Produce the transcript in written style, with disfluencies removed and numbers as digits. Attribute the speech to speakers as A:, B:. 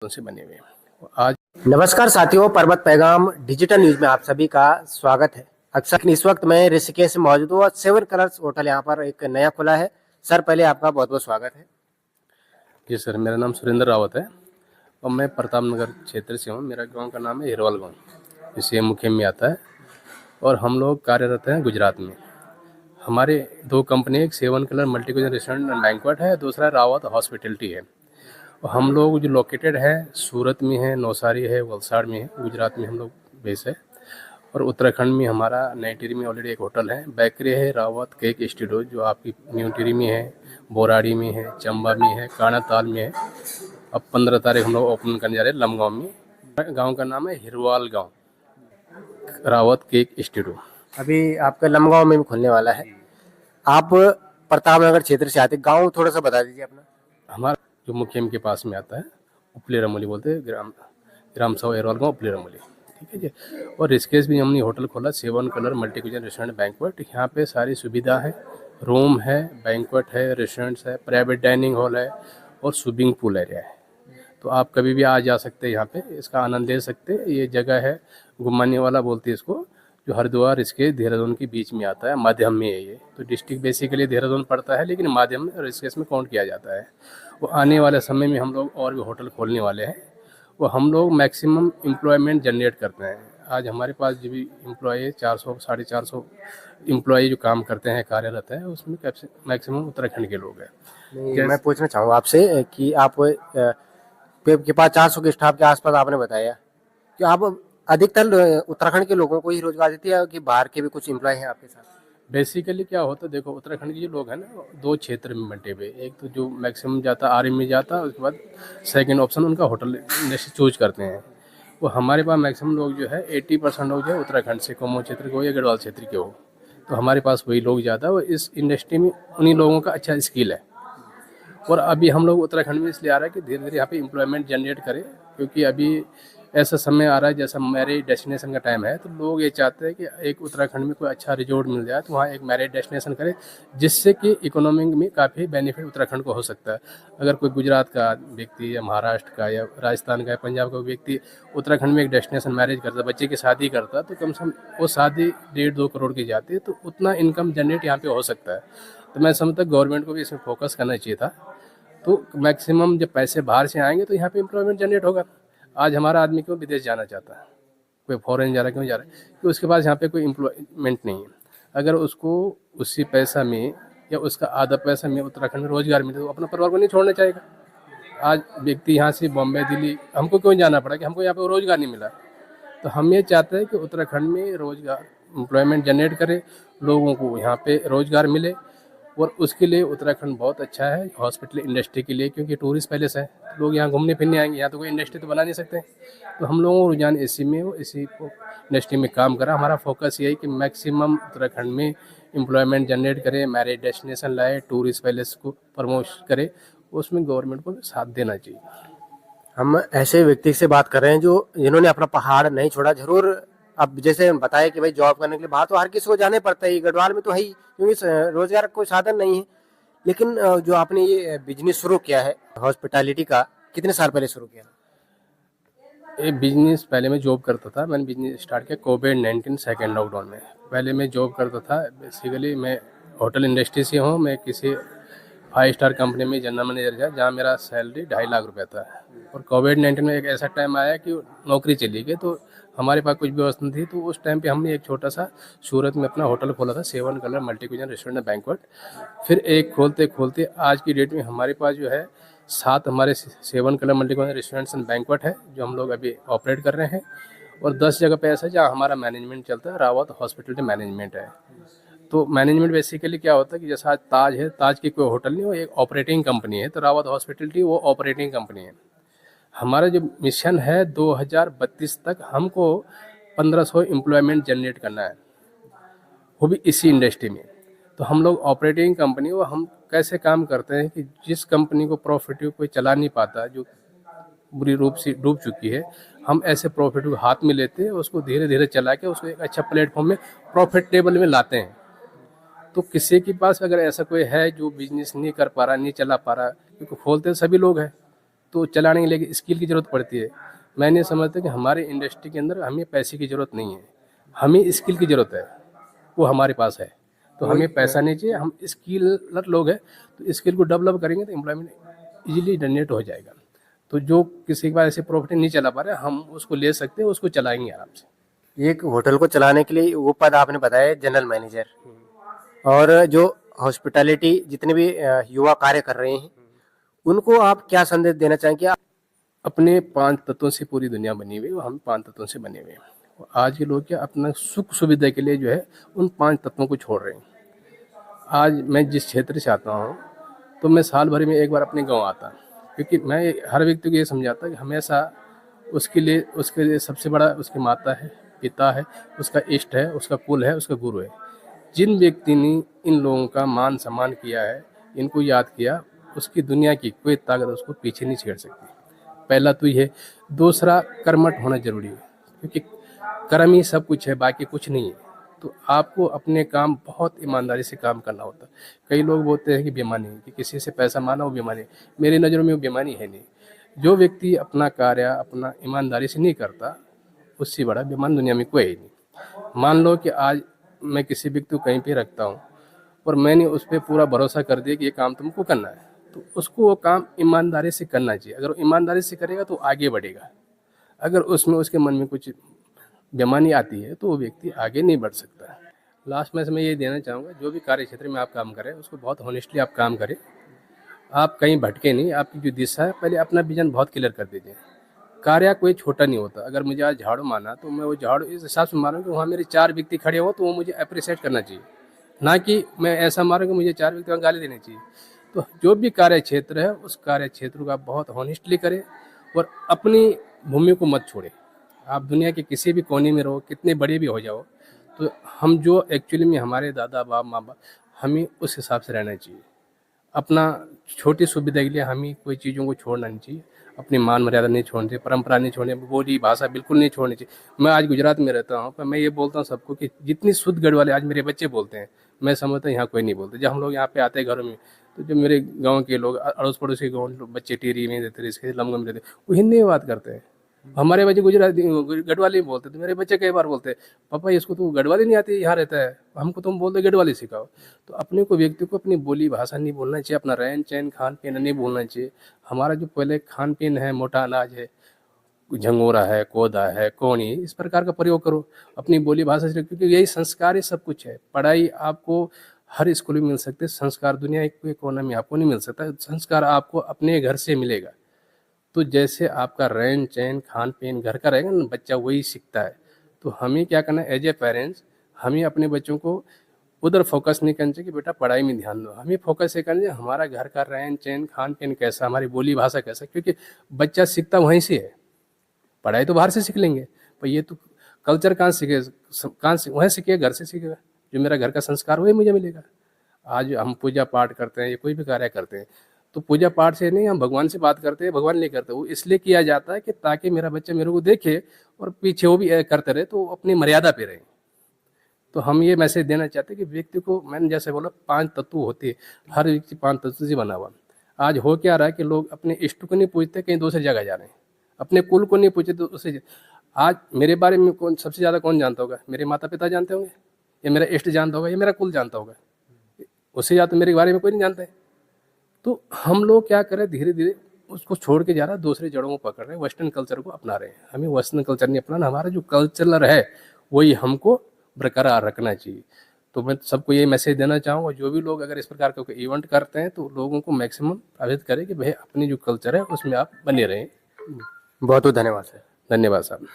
A: से बने हुए हैं। आज
B: नमस्कार साथियों, पर्वत पैगाम डिजिटल न्यूज में आप सभी का स्वागत है। अक्सर इस वक्त मैं ऋषिकेश में मौजूद हूँ और सेवन कलर्स होटल यहाँ पर एक नया खुला है। सर, पहले आपका बहुत बहुत स्वागत है।
A: जी सर, मेरा नाम सुरेंद्र रावत है और मैं प्रताप नगर क्षेत्र से हूँ। मेरा गांव का नाम है हिरवाल गांव, इसे मुखिम में आता है और हम लोग कार्यरत हैं गुजरात में। हमारे दो कंपनी, एक seven colour multi cuisine restaurant and banquet है, दूसरा रावत हॉस्पिटलिटी है। और हम लोग जो लोकेटेड है सूरत में है, नौसारी है, वलसाड़ में है, गुजरात में हम लोग बेस है। और उत्तराखंड में हमारा नई टिहरी में ऑलरेडी एक होटल है, बेकरी है रावत केक स्टूडियो, जो आपकी न्यू टिहरी में है, बोराड़ी में है, चंबा में है, कानाताल में है। अब 15 तारीख हम लोग ओपन करने जा रहे हैं लमगांव में। गांव का नाम है हिरवाल गांव, रावत केक स्टूडियो।
B: अभी आपका लमगांव में भी खुलने वाला है। आप प्रताप नगर क्षेत्र से आते, गाँव थोड़ा सा बता दीजिए अपना।
A: हमारा जो मुखिम के पास में आता है, उपले रमोली बोलते हैं, ग्राम सौ हिरवाल गाँव उपले रमोली, ठीक है जी। और ऋषिकेश भी हमने होटल खोला, seven colour multi cuisine restaurant banquet. यहाँ पे सारी सुविधा है, रूम है, बैंक्वेट है, रेस्टोरेंट्स है, प्राइवेट डाइनिंग हॉल है और स्विमिंग पूल एरिया है। तो आप कभी भी आ जा सकते हैं, यहाँ पे इसका आनंद ले सकते हैं। ये जगह है घुमाने वाला बोलते हैं इसको, जो हरिद्वार ऋषिकेश देहरादून के बीच में आता है, माध्यम में है ये। तो डिस्ट्रिक्ट बेसिकली देहरादून पड़ता है, लेकिन माध्यम में ऋषिकेश में काउंट किया जाता है। वो आने वाले समय में हम लोग और भी होटल खोलने वाले हैं। वो हम लोग मैक्सिमम एम्प्लॉयमेंट जनरेट करते हैं। आज हमारे पास जो भी एम्प्लॉय है 400 450 एम्प्लॉय जो काम करते हैं, कार्यरत है, उसमें मैक्सिमम उत्तराखंड के लोग हैं।
B: मैं पूछना चाहूँगा आपसे कि आप के पास 400 के स्टाफ के आसपास आपने बताया कि आप अधिकतर उत्तराखंड के लोगों को ही रोजगार देते हैं कि बाहर के भी कुछ एम्प्लॉय हैं आपके साथ?
A: बेसिकली क्या होता है, देखो उत्तराखंड के जो लोग हैं ना, दो क्षेत्र में बंटे हुए। एक तो जो मैक्सिमम जाता आर्मी में जाता, उसके बाद सेकंड ऑप्शन उनका होटल इंडस्ट्री चूज करते हैं। वो हमारे पास मैक्सिमम लोग जो है 80% लोग जो है उत्तराखंड से, कुमाऊं क्षेत्र के हो या गढ़वाल क्षेत्र के हो। तो हमारे पास वही लोग ज़्यादा, वो इस इंडस्ट्री में उन्हीं लोगों का अच्छा स्किल है। और अभी हम लोग उत्तराखंड में इसलिए आ रहा है कि धीरे धीरे यहाँ पे एम्प्लॉयमेंट जनरेट करें, क्योंकि अभी ऐसा समय आ रहा है जैसा मैरिज डेस्टिनेशन का टाइम है। तो लोग ये चाहते हैं कि एक उत्तराखंड में कोई अच्छा रिजॉर्ट मिल जाए तो वहाँ एक मैरिज डेस्टिनेशन करें, जिससे कि इकोनॉमी में काफ़ी बेनिफिट उत्तराखंड को हो सकता है। अगर कोई गुजरात का व्यक्ति या महाराष्ट्र का या राजस्थान का या पंजाब का व्यक्ति उत्तराखंड में एक डेस्टिनेशन मैरिज करता, बच्चे की शादी करता, तो कम से कम वो शादी 1.5-2 करोड़ की जाती है। तो उतना इनकम जनरेट यहाँ पे हो सकता है। तो मैं समझता गवर्नमेंट को भी इसमें फोकस करना चाहिए था। तो मैक्सिमम जब पैसे बाहर से आएंगे तो यहाँ पे एम्प्लॉयमेंट जनरेट होगा। आज हमारा आदमी क्यों विदेश जाना चाहता है, कोई फॉरेन जा रहा है, क्यों जा रहा है? क्योंकि उसके पास यहाँ पे कोई एम्प्लॉयमेंट नहीं है। अगर उसको उसी पैसा में या उसका आधा पैसा में उत्तराखंड में रोजगार मिले, तो अपना परिवार को नहीं छोड़ना चाहेगा। आज व्यक्ति यहाँ से बॉम्बे, दिल्ली, हमको क्यों जाना पड़ा कि हमको यहाँ पे रोजगार नहीं मिला। तो हम ये चाहते हैं कि उत्तराखंड में रोजगार, एम्प्लॉयमेंट जनरेट करे, लोगों को यहाँ पे रोजगार मिले। और उसके लिए उत्तराखंड बहुत अच्छा है हॉस्पिटल इंडस्ट्री के लिए, क्योंकि टूरिस्ट पैलेस है, लोग यहाँ घूमने फिरने आएंगे। यहाँ तो कोई इंडस्ट्री तो बना नहीं सकते। तो हम लोगों को रुझान इसी में, वो इसी को इंडस्ट्री में काम करा। हमारा फोकस ये है कि मैक्सिमम उत्तराखंड में एम्प्लॉयमेंट जनरेट करें, मैरिज डेस्टिनेशन लाए, टूरिस्ट पैलेस को प्रमोट करे। उसमें गवर्नमेंट को साथ देना चाहिए।
B: हम ऐसे व्यक्ति से बात कर रहे हैं जो जिन्होंने अपना पहाड़ नहीं छोड़ा। जरूर अब जैसे बताया कि भाई जॉब करने के लिए बाहर तो हर किसी को जाने पड़ता है, गढ़वाल में तो है ही, क्योंकि रोजगार का कोई साधन नहीं है। लेकिन जो आपने ये बिजनेस शुरू किया है हॉस्पिटैलिटी का, कितने साल पहले शुरू किया?
A: ये बिजनेस पहले मैं जॉब करता था। मैंने बिजनेस स्टार्ट किया कोविड-19 सेकेंड लॉकडाउन में। पहले मैं जॉब करता था। बेसिकली मैं होटल इंडस्ट्री से हूँ। मैं किसी 5 स्टार कंपनी में जनरल मैनेजर था, जहाँ मेरा सैलरी 2.5 लाख रुपये था। और कोविड-19 में एक ऐसा टाइम आया कि नौकरी चली गई, तो हमारे पास कुछ व्यवस्था नहीं थी। तो उस टाइम पे हमने एक छोटा सा सूरत में अपना होटल खोला था, seven colour multi cuisine restaurant banquet. फिर एक खोलते खोलते आज की डेट में हमारे पास जो है 7 हमारे seven colour multi cuisine restaurants and banquet है, जो हम लोग अभी ऑपरेट कर रहे हैं। और 10 जगह पे ऐसा है जहाँ हमारा मैनेजमेंट चलता है, रावत हॉस्पिटलिटी मैनेजमेंट है। तो मैनेजमेंट बेसिकली क्या होता है कि जैसा आज ताज है, ताज की कोई होटल नहीं, वो एक ऑपरेटिंग कंपनी है। तो रावत हॉस्पिटलिटी वो ऑपरेटिंग कंपनी है। हमारा जो मिशन है 2032 तक हमको 1500 एम्प्लॉयमेंट जनरेट करना है, वो भी इसी इंडस्ट्री में। तो हम लोग ऑपरेटिंग कंपनी, वो हम कैसे काम करते हैं कि जिस कंपनी को प्रॉफिट कोई चला नहीं पाता, जो बुरी रूप से डूब चुकी है, हम ऐसे प्रॉफिट को हाथ में लेते हैं, उसको धीरे धीरे चला के उसको एक अच्छा प्लेटफॉर्म में प्रॉफिटेबल में लाते हैं। तो किसी के पास अगर ऐसा कोई है जो बिजनेस नहीं कर पा रहा, नहीं चला पा रहा, क्योंकि खोलते सभी लोग हैं, तो चलाने के लिए स्किल की ज़रूरत पड़ती है। मैं नहीं समझता कि हमारे इंडस्ट्री के अंदर हमें पैसे की ज़रूरत नहीं है, हमें स्किल की ज़रूरत है, वो हमारे पास है। तो हमें पैसा नहीं चाहिए, हम स्किलर लोग हैं, तो स्किल को डेवलप करेंगे तो एम्प्लॉयमेंट इजीली जनरेट हो जाएगा। तो जो किसी के पास ऐसे प्रॉपर्टी नहीं चला पा रहे, हम उसको ले सकते हैं, उसको चलाएंगे आराम से।
B: एक होटल को चलाने के लिए वो पद आपने बताया जनरल मैनेजर, और जो हॉस्पिटैलिटी जितने भी युवा कार्य कर रहे हैं उनको आप क्या संदेश देना चाहेंगे? आप
A: अपने 5 तत्वों से पूरी दुनिया बनी हुई है, और हम 5 तत्वों से बने हुए हैं। आज के लोग क्या अपना सुख सुविधा के लिए जो है उन 5 तत्वों को छोड़ रहे हैं। आज मैं जिस क्षेत्र से आता हूँ, तो मैं साल भर में एक बार अपने गाँव आता, क्योंकि मैं हर व्यक्ति को ये समझाता कि हमेशा उसके लिए सबसे बड़ा उसकी माता है, पिता है, उसका इष्ट है, उसका कुल है, उसका गुरु है। जिन व्यक्ति ने इन लोगों का मान सम्मान किया है, इनको याद किया, उसकी दुनिया की कोई ताकत उसको पीछे नहीं छेड़ सकती। पहला तो ये है। दूसरा, कर्मठ होना जरूरी है, क्योंकि कर्म ही सब कुछ है, बाकी कुछ नहीं है। तो आपको अपने काम बहुत ईमानदारी से काम करना होता है। कई लोग बोलते हैं कि बेईमानी है, कि किसी से पैसा मांगना वो बेईमानी है। मेरी नज़रों में वो बेईमानी है नहीं। जो व्यक्ति अपना कार्य अपना ईमानदारी से नहीं करता, उससे बड़ा बेईमान दुनिया में कोई है नहीं। मान लो कि आज मैं किसी व्यक्ति को कहीं पे रखता हूँ, और मैंने उस पर पूरा भरोसा कर दिया कि ये काम तुमको करना है, तो उसको वो काम ईमानदारी से करना चाहिए। अगर वो ईमानदारी से करेगा तो आगे बढ़ेगा। अगर उसमें उसके मन में कुछ बेईमानी आती है तो वो व्यक्ति आगे नहीं बढ़ सकता। लास्ट में से मैं ये देना चाहूँगा, जो भी कार्य क्षेत्र में आप काम करें उसको बहुत हॉनेस्टली आप काम करें। आप कहीं भटके नहीं, आपकी जो दिशा है पहले अपना विजन बहुत क्लियर कर दीजिए। कार्य कोई छोटा नहीं होता। अगर मुझे आज झाड़ू मारना, तो मैं वो झाड़ू इस हिसाब से मारूँ कि वहाँ मेरे 4 व्यक्ति खड़े हो, तो वो मुझे अप्रिशिएट करना चाहिए, ना कि मैं ऐसा मारूँ कि मुझे 4 व्यक्ति को गाली देनी चाहिए। तो जो भी कार्य क्षेत्र है, उस कार्य क्षेत्र को आप बहुत हॉनेस्टली करें, और अपनी भूमि को मत छोड़ें। आप दुनिया के किसी भी कोने में रहो, कितने बड़े भी हो जाओ, तो हम जो एक्चुअली में हमारे दादा बाप माँ बाप, हमें उस हिसाब से रहना चाहिए। अपना छोटी सुविधा के लिए हमें कोई चीज़ों को छोड़ना नहीं चाहिए। अपनी मान मर्यादा नहीं छोड़नी चाहिए, परंपरा नहीं छोड़नी, बोली भाषा बिल्कुल नहीं छोड़नी चाहिए। मैं आज गुजरात में रहता हूँ, पर मैं ये बोलता हूँ सबको कि जितनी शुद्ध गढ़वाली आज मेरे बच्चे बोलते हैं, मैं समझता हूँ यहाँ कोई नहीं बोलते। जब हम लोग यहाँ पे आते हैं घरों में, तो जो मेरे गाँव के लोग, अड़ोस पड़ोस के गाँव बच्चे टिहरी में रहते हैं, इसके लमगम रहते हैं, वो हिंदी में बात करते हैं। हमारे बच्चे गुजराती गढ़वाली में बोलते, तो मेरे बच्चे कई बार बोलते हैं, पापा इसको तो गढ़वाली नहीं आती, यहाँ रहता है, हमको तुम बोलते गढ़वाली सिखाओ। तो अपने को व्यक्ति को अपनी बोली भाषा नहीं बोलना चाहिए, अपना रहन सहन खान पीन नहीं बोलना चाहिए। हमारा जो पहले खान पीन है, मोटा अनाज है, झंगोरा है, कोदा है, कौड़ी, इस प्रकार का प्रयोग करो अपनी बोली भाषा से, क्योंकि यही संस्कार ही सब कुछ है। पढ़ाई आपको हर स्कूल में मिल सकते हैं, संस्कार दुनिया के कोने में आपको नहीं मिल सकता। संस्कार आपको अपने घर से मिलेगा। तो जैसे आपका रहन सहन खान पीन घर का रहेगा ना, बच्चा वही सीखता है। तो हमें क्या करना है, एज ए पेरेंट्स, हमें अपने बच्चों को उधर फोकस नहीं करना चाहिए कि बेटा पढ़ाई में ध्यान दो। हमें फोकस ये करना चाहिए हमारा घर का रहन सहन खान पीन कैसा, हमारी बोली भाषा कैसा, क्योंकि बच्चा सीखता वहीं से है। पढ़ाई तो बाहर से सीख लेंगे, पर ये तो कल्चर कहाँ सीखे, वहीं सीखेगा, घर से सीखेगा। जो मेरा घर का संस्कार वही मुझे मिलेगा। आज हम पूजा पाठ करते हैं या कोई भी कार्य करते हैं, तो पूजा पाठ से नहीं, हम भगवान से बात करते हैं, भगवान नहीं करते। वो इसलिए किया जाता है कि ताकि मेरा बच्चा मेरे को देखे और पीछे वो भी करते रहे, तो अपनी मर्यादा पे रहे। तो हम ये मैसेज देना चाहते हैं कि व्यक्ति को, मैंने जैसे बोला 5 तत्व होते हैं, हर व्यक्ति 5 तत्व से बना हुआ। आज हो क्या रहा है कि लोग अपने इष्ट को नहीं पूछते, कहीं दूसरी जगह जा रहे हैं, अपने कुल को नहीं पूछते, तो उसे आज मेरे बारे में कौन सबसे ज़्यादा कौन जानता होगा? मेरे माता पिता जानते होंगे, या मेरा इष्ट जानता होगा, या मेरा कुल जानता होगा। उससे ज़्यादा तो मेरे बारे में कोई नहीं जानता है। तो हम लोग क्या करें, धीरे धीरे उसको छोड़ के जा रहा है, दूसरी जड़ों को पकड़ रहे हैं, वेस्टर्न कल्चर को अपना रहे हैं। हमें वेस्टर्न कल्चर नहीं अपनाना, हमारा जो कल्चर है वही हमको बरकरार रखना चाहिए। तो मैं सबको ये मैसेज देना चाहूँगा, जो भी लोग अगर इस प्रकार के इवेंट करते हैं, तो लोगों को मैक्सिमम प्रेरित करें कि भाई अपनी जो कल्चर है उसमें आप बने रहें।
B: बहुत बहुत धन्यवाद सर।
A: धन्यवाद साहब।